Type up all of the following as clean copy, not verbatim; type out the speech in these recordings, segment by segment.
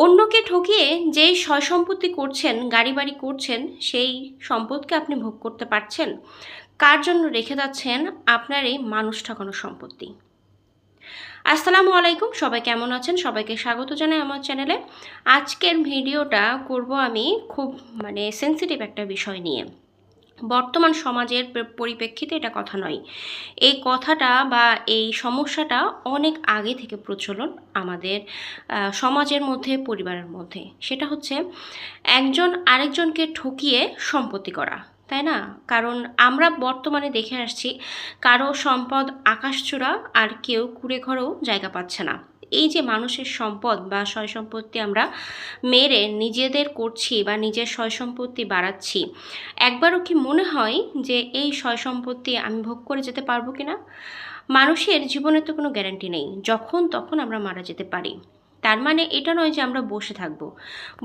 অন্যকে ঠকিয়ে যেই সয় সম্পত্তি করছেন, গাড়ি বাড়ি করছেন, সেই সম্পদকে আপনি ভোগ করতে পারছেন? কার জন্য রেখে যাচ্ছেন আপনার এই মানুষ ঠকানোর সম্পত্তি? আসসালামু আলাইকুম, সবাই কেমন আছেন? সবাইকে স্বাগত জানাই আমার চ্যানেলে। আজকের ভিডিওটা করব আমি খুব সেনসিটিভ একটা বিষয় নিয়ে। বর্তমান সমাজের পরিপ্রেক্ষিতে এটা কথা নয়। এই কথাটা বা এই সমস্যাটা অনেক আগে থেকে প্রচলন আমাদের সমাজের মধ্যে, পরিবারের মধ্যে। সেটা হচ্ছে একজন আরেকজনকে ঠকিয়ে সম্পত্তি করা, তাই না? কারণ আমরা বর্তমানে দেখে আসছি কারো সম্পদ আকাশচূড়া, আর কেউ কুঁড়ে ঘরেও জায়গা পাচ্ছে না। এই যে মানুষের সম্পদ বা সয় সম্পত্তি আমরা মেরে নিজেদের করছি বা নিজের সয় সম্পত্তি বাড়াচ্ছি, একবারও কি মনে হয় যে এই সয় সম্পত্তি আমি ভোগ করে যেতে পারবো কিনা? মানুষের জীবনের তো কোনো গ্যারান্টি নেই, যখন তখন আমরা মারা যেতে পারি। তার মানে এটা নয় যে আমরা বসে থাকবো,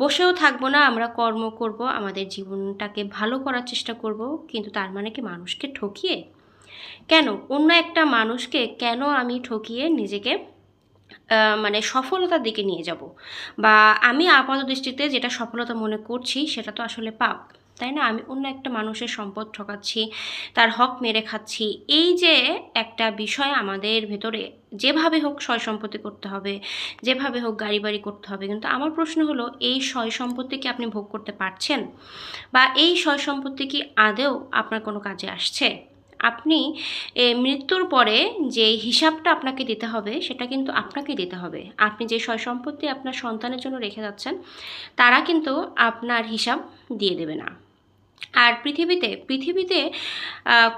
বসেও থাকবো না, আমরা কর্ম করব, আমাদের জীবনটাকে ভালো করার চেষ্টা করব। কিন্তু তার মানে কি মানুষকে ঠকিয়ে? কেন অন্য একটা মানুষকে কেন আমি ঠকিয়ে নিজেকে সফলতার দিকে নিয়ে যাব? বা আমি আপাত দৃষ্টিতে যেটা সফলতা মনে করছি সেটা তো আসলে পাপ, তাই না? আমি অন্য একটা মানুষের সম্পদ ঠকাচ্ছি, তার হক মেরে খাচ্ছি। এই যে একটা বিষয় আমাদের ভেতরে, যেভাবে হোক সয় সম্পত্তি করতে হবে, যেভাবে হোক গাড়ি বাড়ি করতে হবে। কিন্তু আমার প্রশ্ন হলো, এই সয় সম্পত্তি কি আপনি ভোগ করতে পারছেন? বা এই সয় সম্পত্তি কি আদৌ আপনার কোনো কাজে আসছে? আপনি মৃত্যুর পরে যে হিসাবটা আপনাকে দিতে হবে, সেটা কিন্তু আপনাকেই দিতে হবে। আপনি যে সয় সম্পত্তি আপনার সন্তানের জন্য রেখে যাচ্ছেন, তারা কিন্তু আপনার হিসাব দিয়ে দেবে না। আর পৃথিবীতে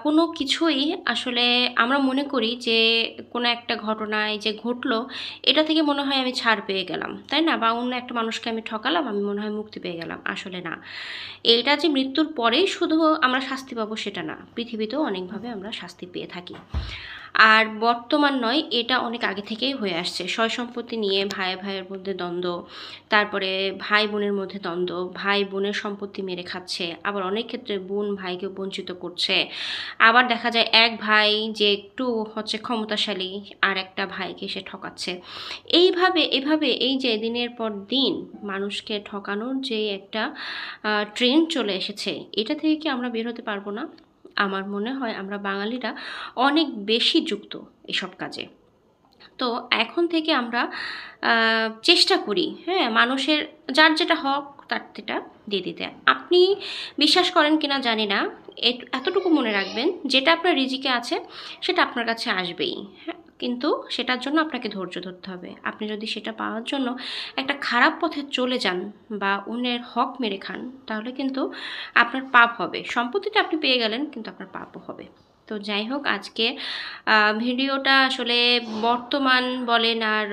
কোনো কিছুই আসলে আমরা মনে করি যে কোনো একটা ঘটনায় যে ঘটলো, এটা থেকে মনে হয় আমি ছাড় পেয়ে গেলাম, তাই না? বা অন্য একটা মানুষকে আমি ঠকালাম, আমি মনে হয় মুক্তি পেয়ে গেলাম। আসলে না, এইটা যে মৃত্যুর পরেই শুধু আমরা শাস্তি পাবো সেটা না, পৃথিবীতেও অনেকভাবে আমরা শাস্তি পেয়ে থাকি। আর বর্তমান নয়, এটা অনেক আগে থেকেই হয়ে আসছে। সয় সম্পত্তি নিয়ে ভাই ভাইয়ের মধ্যে দ্বন্দ্ব, তারপরে ভাই বোনের মধ্যে দ্বন্দ্ব, ভাই বোনের সম্পত্তি মেরে খাচ্ছে, আবার অনেক ক্ষেত্রে বোন ভাইকে বঞ্চিত করছে। আবার দেখা যায় এক ভাই যে একটু ক্ষমতাশালী, আর একটা ভাইকে সে ঠকাচ্ছে। এভাবে এই যে দিনের পর দিন মানুষকে ঠকানোর যে একটা ট্রেন্ড চলে এসেছে, এটা থেকে কি আমরা বের হতে পারবো না? আমার মনে হয় আমরা বাঙালিরা অনেক বেশি যুক্ত এসব কাজে। তো এখন থেকে আমরা চেষ্টা করি, হ্যাঁ, মানুষের যার যেটা হক তার সেটা দিয়ে দিতে। আপনি বিশ্বাস করেন কিনা জানি না, এতটুকু মনে রাখবেন, যেটা আপনার রিজিকে আছে সেটা আপনার কাছে আসবেই, হ্যাঁ। কিন্তু সেটার জন্য আপনাকে ধৈর্য ধরতে হবে। আপনি যদি সেটা পাওয়ার জন্য একটা খারাপ পথে চলে যান বা অন্যের হক মেরে খান, তাহলে কিন্তু আপনার পাপ হবে। সম্পত্তিটা আপনি পেয়ে গেলেন, কিন্তু আপনার পাপও হবে। তো যাই হোক, আজকে ভিডিওটা আসলে বর্তমান বলেন আর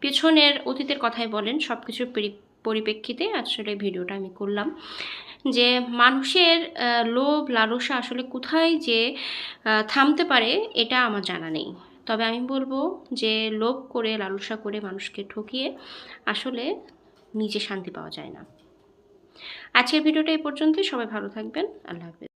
পেছনের অতীতের কথাই বলেন, সব কিছুর পরিপ্রেক্ষিতে আসলে ভিডিওটা আমি করলাম। যে মানুষের লোভ লালসা আসলে কোথায় যে থামতে পারে এটা আমার জানা নেই। তবে আমি বলবো যে লোভ করে, লালসা করে মানুষকে ঠকিয়ে আসলে নিজে শান্তি পাওয়া যায় না। আজকের ভিডিওটা এই পর্যন্তই। সবাই ভালো থাকবেন। আল্লাহ হাফেজ।